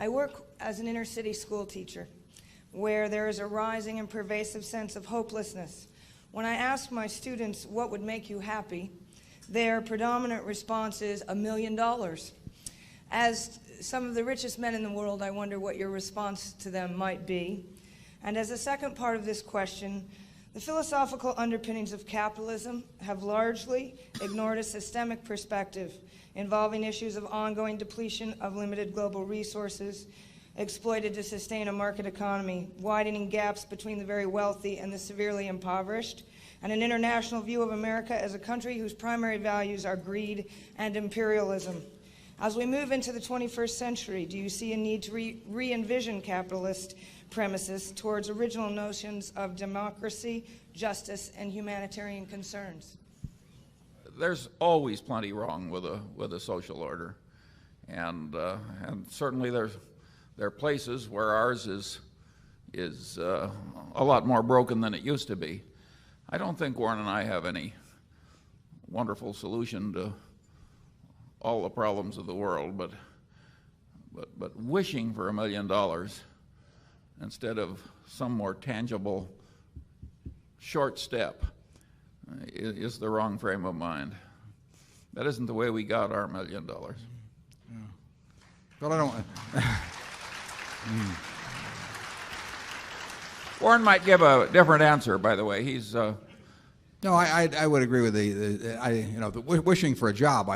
I work as an inner-city school teacher, where there is a rising and pervasive sense of hopelessness. When I ask my students what would make you happy, their predominant response is $1 million. As some of the richest men in the world, I wonder what your response to them might be. And as a second part of this question, the philosophical underpinnings of capitalism have largely ignored a systemic perspective involving issues of ongoing depletion of limited global resources exploited to sustain a market economy, widening gaps between the very wealthy and the severely impoverished, and an international view of America as a country whose primary values are greed and imperialism. As we move into the 21st century, do you see a need to re-envision capitalist premises towards original notions of democracy, justice, and humanitarian concerns? There's always plenty wrong with a social order, and certainly there are places where ours is a lot more broken than it used to be. I don't think Warren and I have any wonderful solution to all the problems of the world, but wishing for $1 million instead of some more tangible short step is the wrong frame of mind. That isn't the way we got our $1 million. Yeah. Well, I don't. Warren might give a different answer, by the way. He's No, I would agree with the wishing for a job.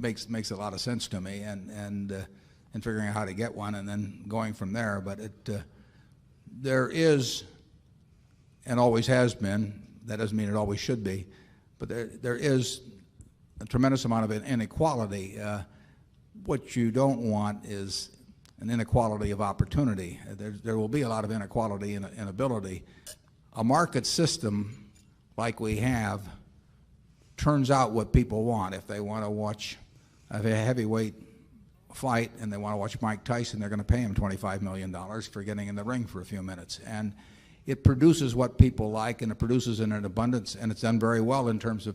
Makes a lot of sense to me, and figuring out how to get one and then going from there. But there is, and always has been. That doesn't mean it always should be, but there is a tremendous amount of inequality. What you don't want is an inequality of opportunity. There will be a lot of inequality in ability. A market system like we have turns out what people want. If they want to watch a heavyweight fight and they want to watch Mike Tyson, they're going to pay him $25 million for getting in the ring for a few minutes. And it produces what people like, and it produces in an abundance, and it's done very well in terms of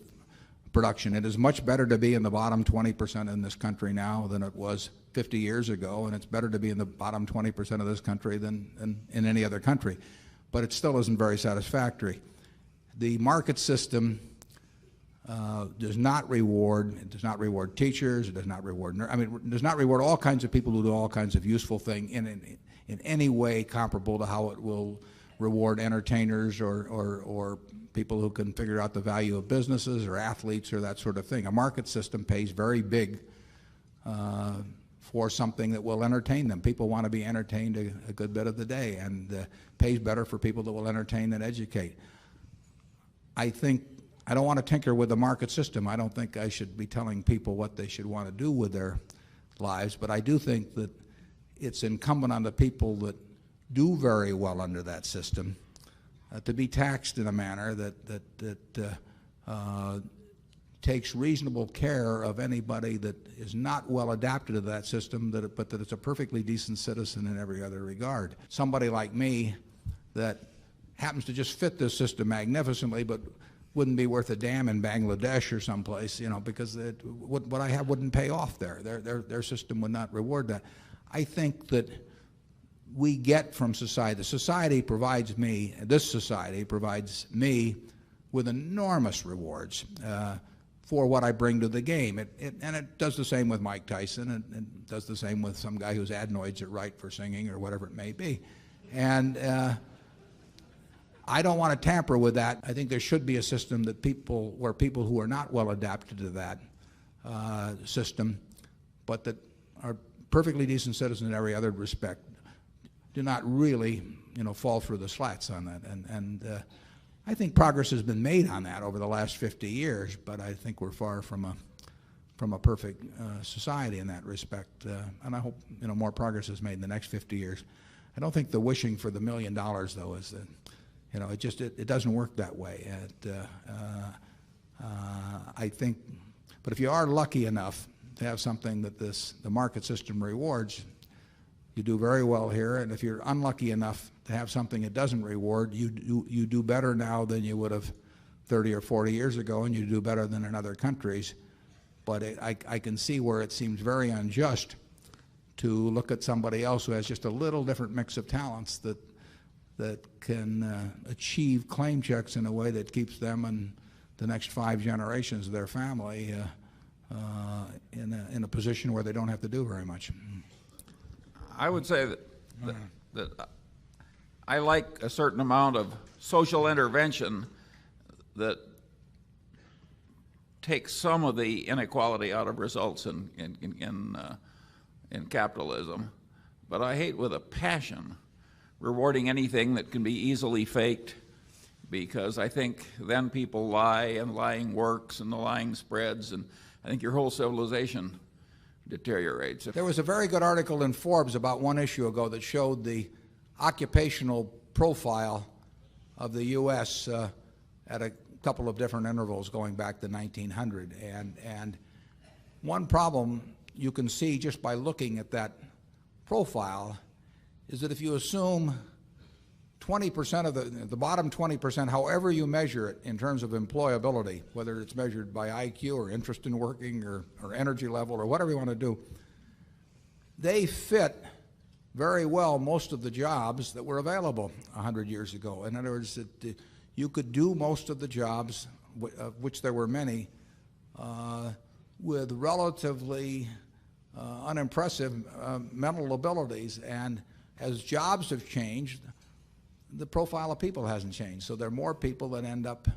production. It is much better to be in the bottom 20% in this country now than it was 50 years ago, and it's better to be in the bottom 20% of this country than in any other country. But it still isn't very satisfactory. The market system does not reward teachers, it does not reward it does not reward all kinds of people who do all kinds of useful things in any way comparable to how it will reward entertainers or people who can figure out the value of businesses or athletes or that sort of thing. A market system pays very big for something that will entertain them. People want to be entertained a good bit of the day, and pays better for people that will entertain than educate. I don't want to tinker with the market system. I don't think I should be telling people what they should want to do with their lives, but I do think that it's incumbent on the people that do very well under that system to be taxed in a manner that takes reasonable care of anybody that is not well adapted to that system, but that it's a perfectly decent citizen in every other regard. Somebody like me that happens to just fit this system magnificently, but wouldn't be worth a damn in Bangladesh or someplace, because what I have wouldn't pay off there. Their system would not reward that. I think that we get from society. This society provides me with enormous rewards for what I bring to the game. And it does the same with Mike Tyson, and it does the same with some guy whose adenoids are right for singing or whatever it may be. And I don't want to tamper with that. I think there should be a system where people who are not well adapted to that system, but that are perfectly decent citizens in every other respect, do not really, fall through the slats on that. And I think progress has been made on that over the last 50 years, but I think we're far from a perfect society in that respect. And I hope more progress is made in the next 50 years. I don't think the wishing for the $1 million, though, is that it doesn't work that way. I think, but if you are lucky enough to have something that the market system rewards, you do very well here. And if you're unlucky enough to have something it doesn't reward, you do better now than you would have 30 or 40 years ago, and you do better than in other countries. But I can see where it seems very unjust to look at somebody else who has just a little different mix of talents that can achieve claim checks in a way that keeps them and the next 5 generations of their family in a position where they don't have to do very much. I would say that I like a certain amount of social intervention that takes some of the inequality out of results in capitalism, but I hate with a passion rewarding anything that can be easily faked, because I think then people lie, and lying works, and the lying spreads, and I think your whole civilization deteriorates. There was a very good article in Forbes about 1 issue ago that showed the occupational profile of the U.S. At a couple of different intervals going back to 1900. And one problem you can see just by looking at that profile is that if you assume 20% of the bottom 20%, however you measure it in terms of employability, whether it's measured by IQ or interest in working or energy level or whatever you want to do, they fit very well most of the jobs that were available 100 years ago. In other words, you could do most of the jobs, of which there were many, with relatively unimpressive mental abilities. And as jobs have changed, the profile of people hasn't changed. So there are more people that end up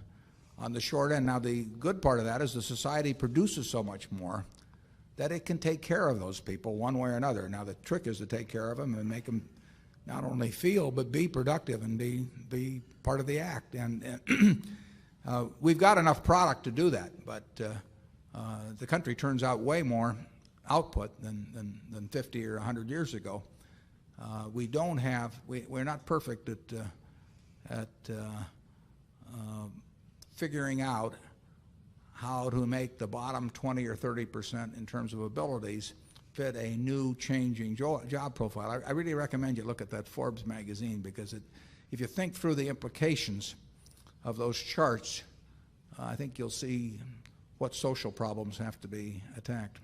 on the short end. Now, the good part of that is the society produces so much more that it can take care of those people one way or another. Now, the trick is to take care of them and make them not only feel, but be productive and be part of the act. And we've got enough product to do that, but the country turns out way more output than 50 or 100 years ago. We're not perfect at figuring out how to make the bottom 20 or 30% in terms of abilities fit a new changing job profile. I really recommend you look at that Forbes magazine, because if you think through the implications of those charts, I think you'll see what social problems have to be attacked.